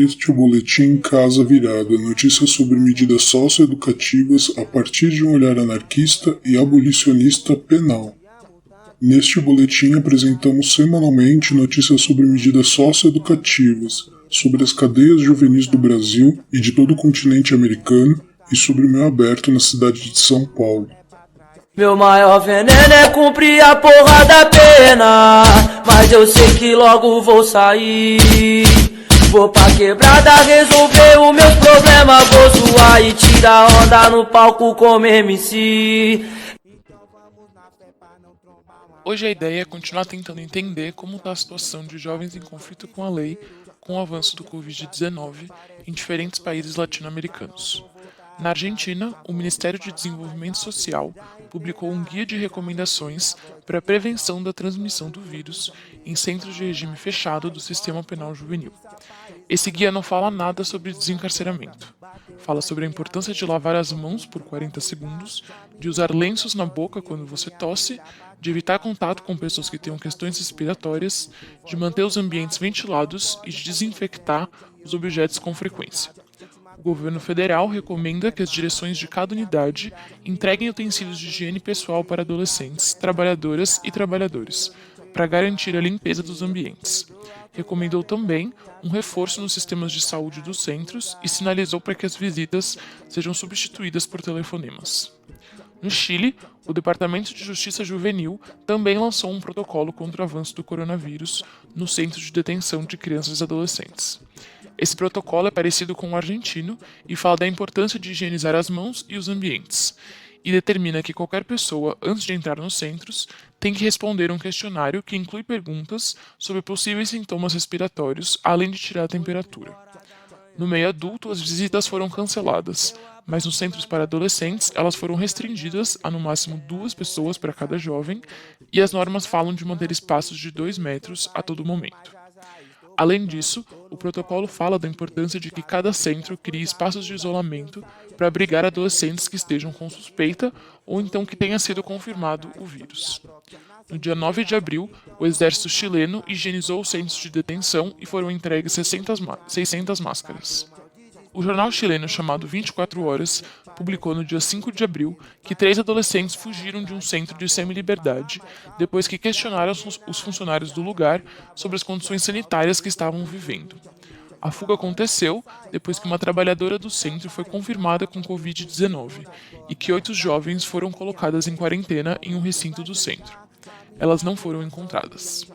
Este é o Boletim Casa Virada, notícias sobre medidas socioeducativas a partir de um olhar anarquista e abolicionista penal. Neste boletim apresentamos semanalmente notícias sobre medidas socioeducativas, sobre as cadeias juvenis do Brasil e de todo o continente americano e sobre o meio aberto na cidade de São Paulo. Meu maior veneno é cumprir a porra da pena, mas eu sei que logo vou sair. Vou pra quebrada resolver os meus problemas, vou zoar e tirar onda no palco como MC. Hoje a ideia é continuar tentando entender como está a situação de jovens em conflito com a lei com o avanço do Covid-19 em diferentes países latino-americanos. Na Argentina, o Ministério de Desenvolvimento Social publicou um guia de recomendações para a prevenção da transmissão do vírus em centros de regime fechado do sistema penal juvenil. Esse guia não fala nada sobre desencarceramento. Fala sobre a importância de lavar as mãos por 40 segundos, de usar lenços na boca quando você tosse, de evitar contato com pessoas que tenham questões respiratórias, de manter os ambientes ventilados e de desinfectar os objetos com frequência. O governo federal recomenda que as direções de cada unidade entreguem utensílios de higiene pessoal para adolescentes, trabalhadoras e trabalhadores, para garantir a limpeza dos ambientes. Recomendou também um reforço nos sistemas de saúde dos centros e sinalizou para que as visitas sejam substituídas por telefonemas. No Chile, o Departamento de Justiça Juvenil também lançou um protocolo contra o avanço do coronavírus no centro de detenção de crianças e adolescentes. Esse protocolo é parecido com o argentino e fala da importância de higienizar as mãos e os ambientes, e determina que qualquer pessoa, antes de entrar nos centros, tem que responder um questionário que inclui perguntas sobre possíveis sintomas respiratórios, além de tirar a temperatura. No meio adulto, as visitas foram canceladas, mas nos centros para adolescentes, elas foram restringidas a no máximo 2 pessoas para cada jovem, e as normas falam de manter espaços de 2 metros a todo momento. Além disso, o protocolo fala da importância de que cada centro crie espaços de isolamento para abrigar adolescentes que estejam com suspeita ou então que tenha sido confirmado o vírus. No dia 9 de abril, o exército chileno higienizou os centros de detenção e foram entregues 600 máscaras. O jornal chileno chamado 24 Horas publicou no dia 5 de abril que 3 adolescentes fugiram de um centro de semi-liberdade depois que questionaram os funcionários do lugar sobre as condições sanitárias que estavam vivendo. A fuga aconteceu depois que uma trabalhadora do centro foi confirmada com Covid-19 e que 8 jovens foram colocadas em quarentena em um recinto do centro. Elas não foram encontradas.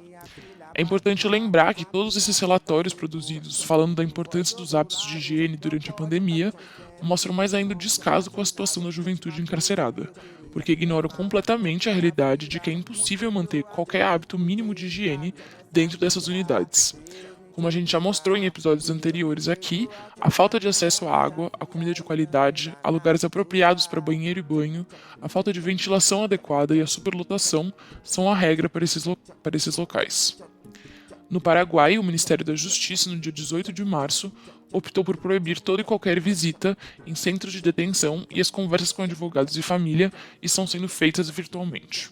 É importante lembrar que todos esses relatórios produzidos falando da importância dos hábitos de higiene durante a pandemia mostram mais ainda o descaso com a situação da juventude encarcerada, porque ignoram completamente a realidade de que é impossível manter qualquer hábito mínimo de higiene dentro dessas unidades. Como a gente já mostrou em episódios anteriores aqui, a falta de acesso à água, à comida de qualidade, a lugares apropriados para banheiro e banho, a falta de ventilação adequada e a superlotação são a regra para esses locais. No Paraguai, o Ministério da Justiça, no dia 18 de março, optou por proibir toda e qualquer visita em centros de detenção e as conversas com advogados e família estão sendo feitas virtualmente.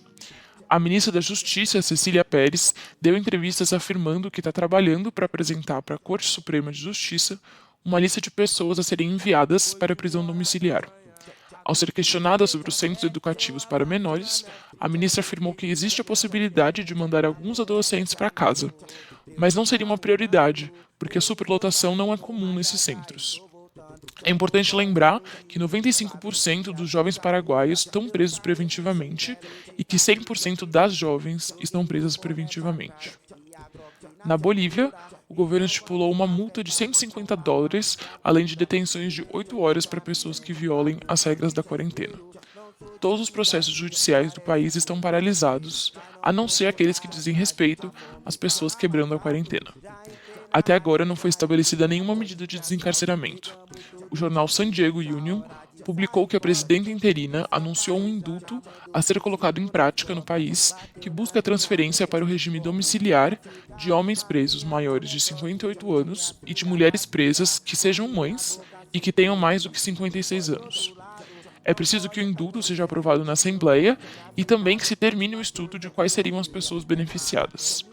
A ministra da Justiça, Cecília Pérez, deu entrevistas afirmando que está trabalhando para apresentar para a Corte Suprema de Justiça uma lista de pessoas a serem enviadas para a prisão domiciliar. Ao ser questionada sobre os centros educativos para menores, a ministra afirmou que existe a possibilidade de mandar alguns adolescentes para casa, mas não seria uma prioridade, porque a superlotação não é comum nesses centros. É importante lembrar que 95% dos jovens paraguaios estão presos preventivamente e que 100% das jovens estão presas preventivamente. Na Bolívia, o governo estipulou uma multa de $150, além de detenções de 8 horas para pessoas que violem as regras da quarentena. Todos os processos judiciais do país estão paralisados, a não ser aqueles que dizem respeito às pessoas quebrando a quarentena. Até agora não foi estabelecida nenhuma medida de desencarceramento. O jornal San Diego Union publicou que a presidenta interina anunciou um indulto a ser colocado em prática no país que busca a transferência para o regime domiciliar de homens presos maiores de 58 anos e de mulheres presas que sejam mães e que tenham mais do que 56 anos. É preciso que o indulto seja aprovado na Assembleia e também que se termine o estudo de quais seriam as pessoas beneficiadas.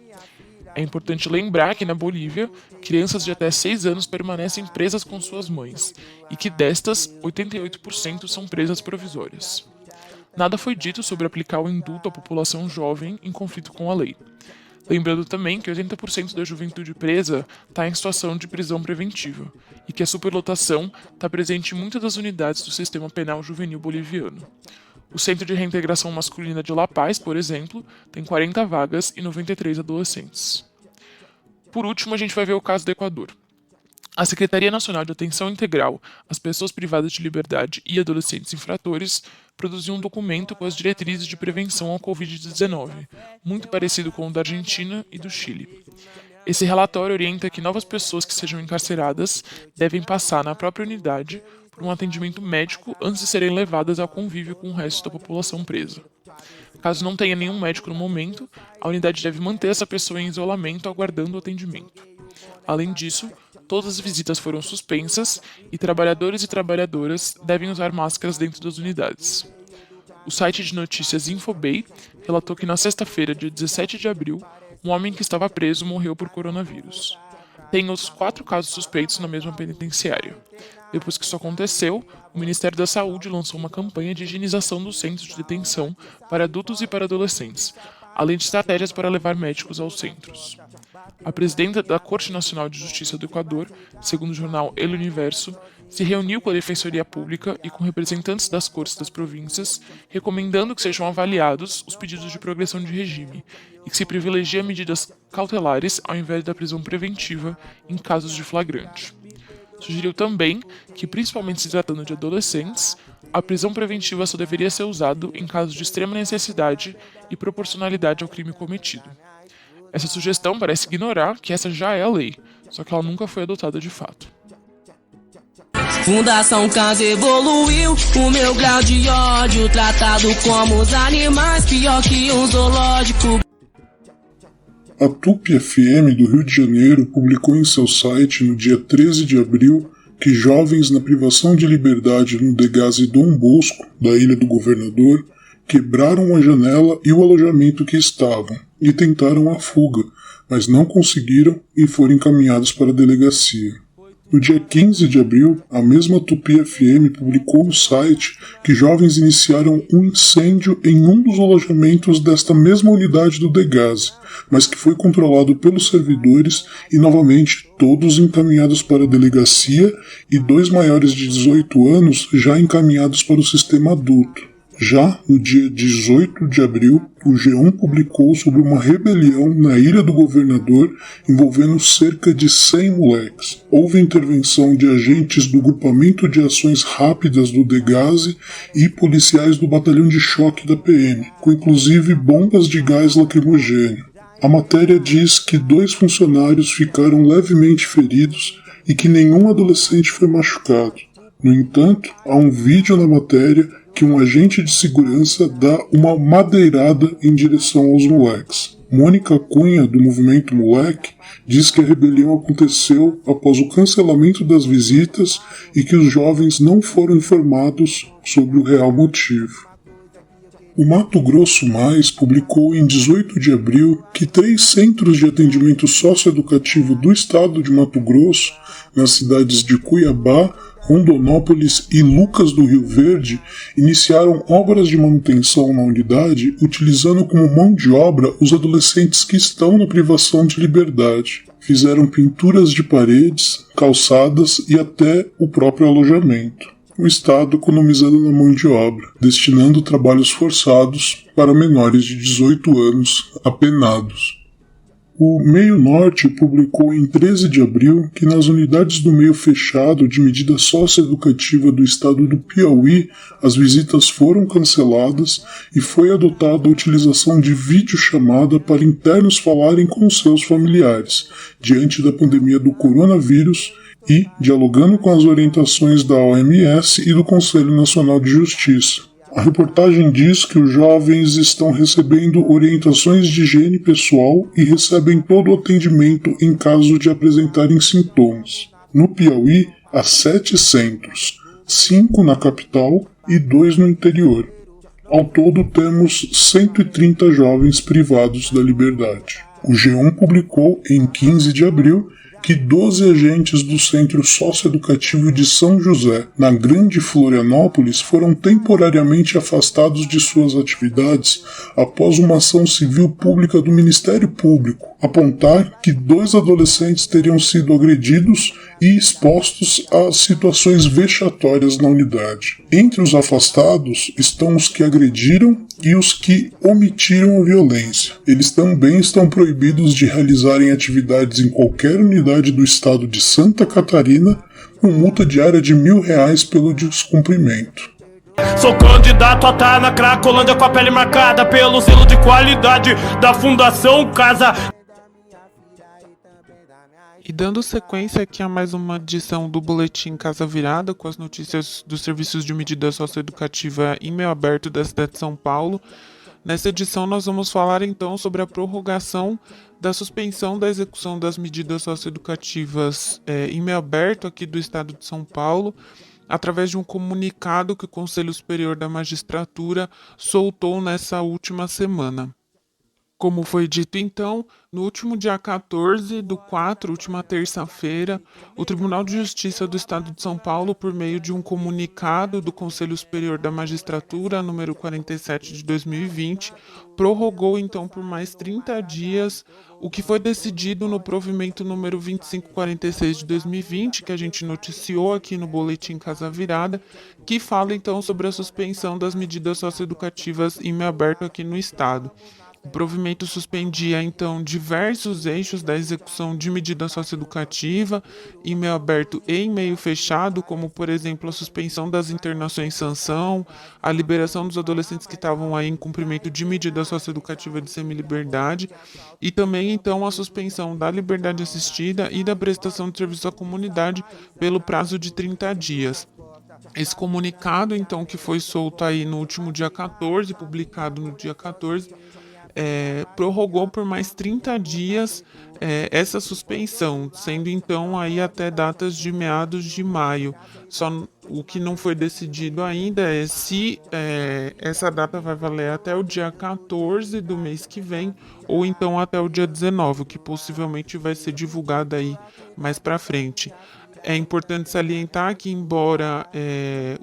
É importante lembrar que na Bolívia, crianças de até 6 anos permanecem presas com suas mães, e que destas, 88% são presas provisórias. Nada foi dito sobre aplicar o indulto à população jovem em conflito com a lei. Lembrando também que 80% da juventude presa está em situação de prisão preventiva, e que a superlotação está presente em muitas das unidades do sistema penal juvenil boliviano. O Centro de Reintegração Masculina de La Paz, por exemplo, tem 40 vagas e 93 adolescentes. Por último, a gente vai ver o caso do Equador. A Secretaria Nacional de Atenção Integral às Pessoas Privadas de Liberdade e Adolescentes Infratores produziu um documento com as diretrizes de prevenção ao Covid-19, muito parecido com o da Argentina e do Chile. Esse relatório orienta que novas pessoas que sejam encarceradas devem passar na própria unidade por um atendimento médico antes de serem levadas ao convívio com o resto da população presa. Caso não tenha nenhum médico no momento, a unidade deve manter essa pessoa em isolamento aguardando o atendimento. Além disso, todas as visitas foram suspensas e trabalhadores e trabalhadoras devem usar máscaras dentro das unidades. O site de notícias Infobay relatou que na sexta-feira, dia 17 de abril, um homem que estava preso morreu por coronavírus. Tem outros 4 casos suspeitos na mesma penitenciária. Depois que isso aconteceu, o Ministério da Saúde lançou uma campanha de higienização dos centros de detenção para adultos e para adolescentes, além de estratégias para levar médicos aos centros. A presidenta da Corte Nacional de Justiça do Equador, segundo o jornal El Universo, se reuniu com a Defensoria Pública e com representantes das cortes das províncias, recomendando que sejam avaliados os pedidos de progressão de regime e que se privilegie medidas cautelares ao invés da prisão preventiva em casos de flagrante. Sugeriu também que, principalmente se tratando de adolescentes, a prisão preventiva só deveria ser usada em casos de extrema necessidade e proporcionalidade ao crime cometido. Essa sugestão parece ignorar que essa já é a lei, só que ela nunca foi adotada de fato. Fundação Casa evoluiu, o meu grau de ódio tratado como os animais, pior que um zoológico. A Tupi FM do Rio de Janeiro publicou em seu site no dia 13 de abril que jovens na privação de liberdade no Degase Dom Bosco, da Ilha do Governador, quebraram a janela e o alojamento que estavam e tentaram a fuga, mas não conseguiram e foram encaminhados para a delegacia. No dia 15 de abril, a mesma Tupi FM publicou no site que jovens iniciaram um incêndio em um dos alojamentos desta mesma unidade do Degase, mas que foi controlado pelos servidores e novamente todos encaminhados para a delegacia e 2 maiores de 18 anos já encaminhados para o sistema adulto. Já no dia 18 de abril, o G1 publicou sobre uma rebelião na Ilha do Governador envolvendo cerca de 100 moleques. Houve intervenção de agentes do Grupamento de Ações Rápidas do Degase e policiais do Batalhão de Choque da PM, com inclusive bombas de gás lacrimogêneo. A matéria diz que 2 funcionários ficaram levemente feridos e que nenhum adolescente foi machucado. No entanto, há um vídeo na matéria que um agente de segurança dá uma madeirada em direção aos moleques. Mônica Cunha, do Movimento Moleque, diz que a rebelião aconteceu após o cancelamento das visitas e que os jovens não foram informados sobre o real motivo. O Mato Grosso Mais publicou em 18 de abril que 3 centros de atendimento socioeducativo do estado de Mato Grosso, nas cidades de Cuiabá, Rondonópolis e Lucas do Rio Verde, iniciaram obras de manutenção na unidade, utilizando como mão de obra os adolescentes que estão na privação de liberdade. Fizeram pinturas de paredes, calçadas e até o próprio alojamento. O Estado economizando na mão de obra, destinando trabalhos forçados para menores de 18 anos apenados. O Meio Norte publicou em 13 de abril que nas unidades do meio fechado de medida socioeducativa do estado do Piauí, as visitas foram canceladas e foi adotada a utilização de videochamada para internos falarem com seus familiares, diante da pandemia do coronavírus e dialogando com as orientações da OMS e do Conselho Nacional de Justiça. A reportagem diz que os jovens estão recebendo orientações de higiene pessoal e recebem todo o atendimento em caso de apresentarem sintomas. No Piauí, há 7 centros, 5 na capital e 2 no interior. Ao todo, temos 130 jovens privados da liberdade. O G1 publicou em 15 de abril que 12 agentes do Centro Socioeducativo de São José, na Grande Florianópolis, foram temporariamente afastados de suas atividades após uma ação civil pública do Ministério Público apontar que 2 adolescentes teriam sido agredidos e expostos a situações vexatórias na unidade. Entre os afastados estão os que agrediram e os que omitiram a violência. Eles também estão proibidos de realizarem atividades em qualquer unidade do estado de Santa Catarina, com multa diária de R$1.000 pelo descumprimento. Sou candidato a estar na Cracolândia com a pele marcada pelo selo de qualidade da Fundação Casa. E dando sequência aqui a mais uma edição do Boletim Casa Virada, com as notícias dos serviços de medida socioeducativa em meio aberto da cidade de São Paulo. Nessa edição nós vamos falar então sobre a prorrogação da suspensão da execução das medidas socioeducativas em meio aberto aqui do estado de São Paulo, através de um comunicado que o Conselho Superior da Magistratura soltou nessa última semana. Como foi dito então, no último dia 14/4, última terça-feira, o Tribunal de Justiça do Estado de São Paulo, por meio de um comunicado do Conselho Superior da Magistratura, número 47 de 2020, prorrogou então por mais 30 dias o que foi decidido no provimento número 2546 de 2020, que a gente noticiou aqui no Boletim Casa Virada, que fala então sobre a suspensão das medidas socioeducativas em meio aberto aqui no Estado. O provimento suspendia, então, diversos eixos da execução de medida socioeducativa em meio aberto e em meio fechado, como, por exemplo, a suspensão das internações sanção, a liberação dos adolescentes que estavam aí em cumprimento de medida socioeducativa de semiliberdade e também, então, a suspensão da liberdade assistida e da prestação de serviço à comunidade pelo prazo de 30 dias. Esse comunicado, então, que foi solto aí no último dia 14, publicado no dia 14, prorrogou por mais 30 dias essa suspensão, sendo então aí até datas de meados de maio. Só o que não foi decidido ainda é se essa data vai valer até o dia 14 do mês que vem ou então até o dia 19, o que possivelmente vai ser divulgado aí mais para frente. É importante salientar que, embora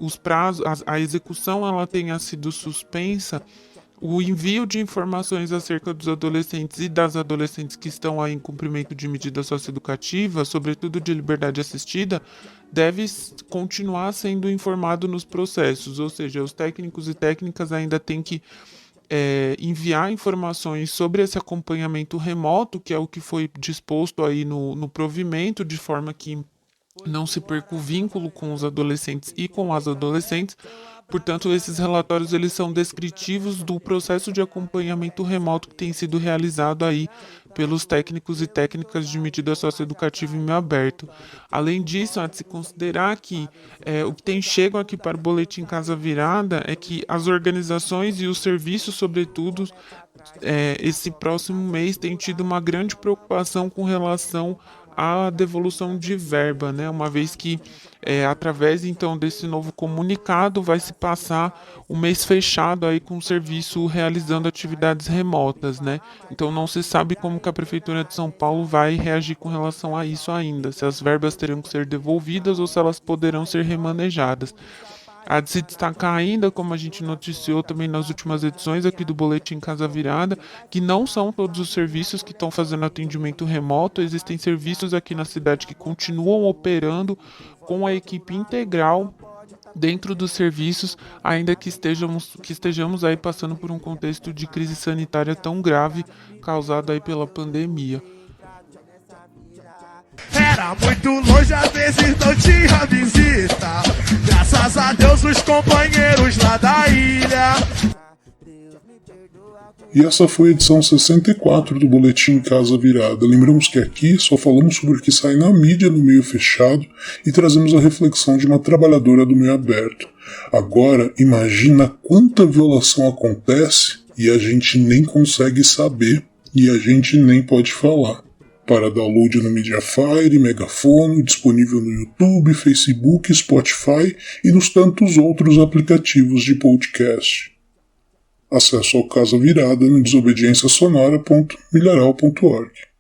os prazos, a execução ela tenha sido suspensa, o envio de informações acerca dos adolescentes e das adolescentes que estão aí em cumprimento de medida socioeducativa, sobretudo de liberdade assistida, deve continuar sendo informado nos processos, ou seja, os técnicos e técnicas ainda têm que enviar informações sobre esse acompanhamento remoto, que é o que foi disposto aí no provimento, de forma que não se perca o vínculo com os adolescentes e com as adolescentes. Portanto, esses relatórios eles são descritivos do processo de acompanhamento remoto que tem sido realizado aí pelos técnicos e técnicas de medida socioeducativa em meio aberto. Além disso, há de se considerar que o que tem chego aqui para o Boletim Casa Virada é que as organizações e os serviços, sobretudo, esse próximo mês, têm tido uma grande preocupação com relação à devolução de verba, né? Uma vez que através então desse novo comunicado vai se passar um mês fechado aí com o serviço realizando atividades remotas, né? Então não se sabe como que a Prefeitura de São Paulo vai reagir com relação a isso ainda, se as verbas terão que ser devolvidas ou se elas poderão ser remanejadas. Há de se destacar ainda, como a gente noticiou também nas últimas edições aqui do Boletim Casa Virada, que não são todos os serviços que estão fazendo atendimento remoto. Existem serviços aqui na cidade que continuam operando com a equipe integral dentro dos serviços, ainda que estejamos aí passando por um contexto de crise sanitária tão grave causado aí pela pandemia. Era muito longe, às vezes não tinha visita. Graças a Deus os companheiros lá da ilha. E essa foi a edição 64 do Boletim Casa Virada. Lembramos que aqui só falamos sobre o que sai na mídia no meio fechado e trazemos a reflexão de uma trabalhadora do meio aberto. Agora, imagina quanta violação acontece e a gente nem consegue saber e a gente nem pode falar. Para download no Mediafire, Megafono, disponível no YouTube, Facebook, Spotify e nos tantos outros aplicativos de podcast. Acesso ao Casa Virada no desobediênciasonora.milharal.org.